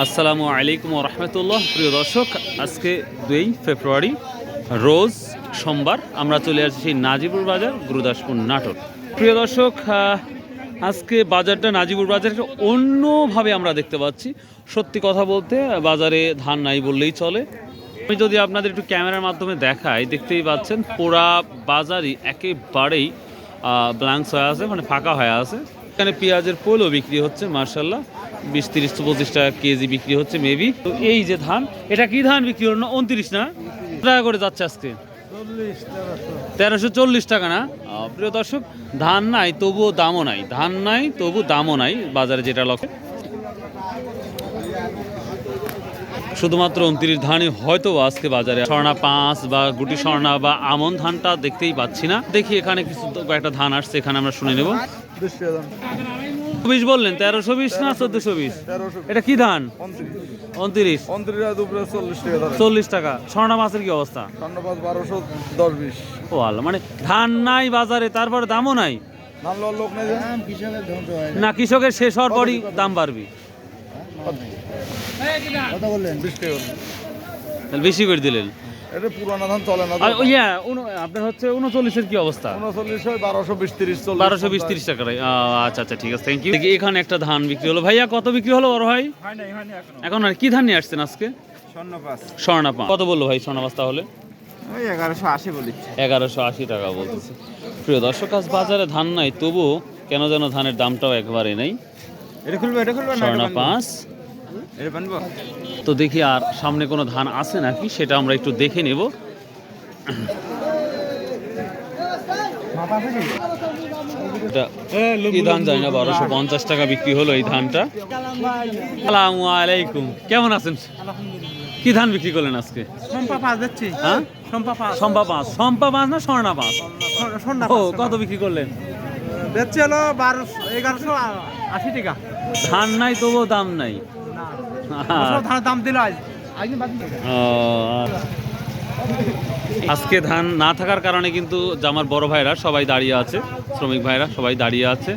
আসসালামু আলাইকুম ওয়া রাহমাতুল্লাহ। প্রিয় দর্শক, আজকে 2 ফেব্রুয়ারি রোজ সোমবার আমরা চলে আসছি নাজিপুর বাজার, গুরুদাসপুর, নাটোর। প্রিয় দর্শক, আজকে বাজারটা নাজিপুর বাজারটা অন্যভাবে আমরা দেখতে পাচ্ছি। সত্যি কথা বলতে বাজারে ধান নাই বললেই চলে। আমি যদি আপনাদের একটু ক্যামেরার মাধ্যমে দেখাই, দেখতেই পাচ্ছেন পুরা বাজারই একেবারেই ব্ল্যাঙ্কস হয়ে আছে, মানে ফাঁকা হয়ে আছে। এখানে পেঁয়াজের পোলও বিক্রি হচ্ছে মার্শাল্লাহ, 20-30-25 টাকা কেজি বিক্রি হচ্ছে মেবি। তো এই যে ধান, এটা কি ধান বিক্রি হলো না? 29 না টাকা করে যাচ্ছে আজকে, 1340 টাকা না? প্রিয় দর্শক, ধান নাই তবুও দামও নাই, ধান নাই তবু দামও নাই বাজারে, যেটা লক্ষ্য। শুধুমাত্র 29 ধানই হয়তো আজকে বাজারে। স্বর্ণা 5 বা গুটি স্বর্ণা বা আমন ধানটা দেখতেই পাচ্ছি না। দেখি এখানে কিছু কয়েকটা ধান আসছে, এখানে আমরা শুনে নেব। 20 বললেন, 1320 না 1420? এটা কি ধান? 29 40 টাকা। স্বর্ণা মাছের কি অবস্থা? 1210-20। ও আল্লাহ, মানে ধান নাই বাজারে, তারপরে দামও নাই না? কৃষকের শেষ হওয়ার পরই দাম বাড়বে। বেশি করে দিলেন। এটা পুরানা ধান চলে না। আপনার হচ্ছে 39-এর কি অবস্থা? 39 1220-30 1220-30 টাকা। আচ্ছা আচ্ছা, ঠিক আছে, থ্যাংক ইউ। এখানে একটা ধান বিক্রি হলো। ভাইয়া কত বিক্রি হলো বড় ভাই? এখন আর কি ধান নিয়ে আসছেন আজকে? স্বর্ণা 5। কত বললো ভাই স্বর্ণা 5 তাহলে? 1180 বলি। 1180 টাকা বলতেছে। প্রিয় দর্শক, আজ বাজারে ধান নাই, তবু কেন যেন ধানের দামটাও একবারে নেই। স্বর্ণা 5। তো দেখি আর সামনে কোনো ধান আছে নাকি, সেটা আমরা একটু দেখে নেব। কি ধান জানি না, 1250 টাকা বিক্রি হলো এই ধানটা। আসসালামু আলাইকুম, কেমন আছেন? কি ধান বিক্রি করলেন আজকে? হ্যাঁ, সম্পা 5। সম্পা 5 না স্বর্ণা 5? ও, কত বিক্রি করলেন? বেচছে হলো 1180 টাকা। ধান নাই তবুও দাম নাই। দাম দিল আজকে ধান না থাকার কারণে কিন্তু আমার বড় ভাইরা সবাই দাঁড়িয়ে আছে, শ্রমিক ভাইরা সবাই দাঁড়িয়ে আছে।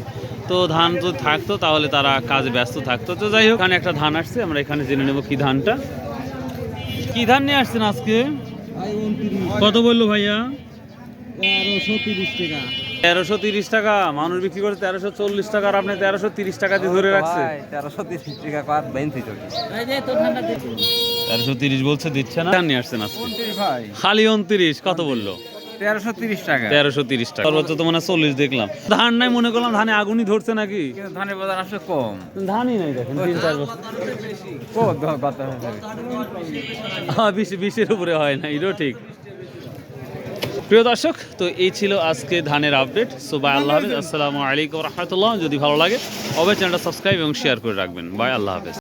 তো ধান যদি থাকতো তাহলে তারা কাজে ব্যস্ত থাকতো। তো যাই হোক, এখানে একটা ধান আসছে, আমরা এখানে জেনে নেব কি ধানটা। কি ধান নিয়ে আসছেন আজকে? কত বললো ভাইয়া? 1330 টাকা। মানুষ বিক্রি করে 1340 টাকা, আর আপনি 1330 টাকা দিয়ে ধরে রাখছে। 1330 টাকা কত 1330 বলছে, দিচ্ছে না। ধান নিয়ে আসছেন আজকে খালি 29। কত বললো? 1330 টাকা। 1330 টাকা। সর্বোচ্চ তো মানে 40 দেখলাম। ধান নাই, মনে করলাম ধানে আগুনই ধরছে নাকি। ধানের বাজার আসলে কম, ধানই নাই দেখেন। 3-4 বছর 20-এর উপরে হয় না, এটাও ঠিক। প্রিয় দর্শক, তো এই ছিল আজকে ধানের আপডেট। সো বাই, আল্লাহ হাফেজ। আসসালামু আলাইকুম রহমতুল্লাহ। যদি ভালো লাগে অবশ্যই চ্যানেলটা সাবস্ক্রাইব এবং শেয়ার করে রাখবেন। বাই, আল্লাহ হাফেজ।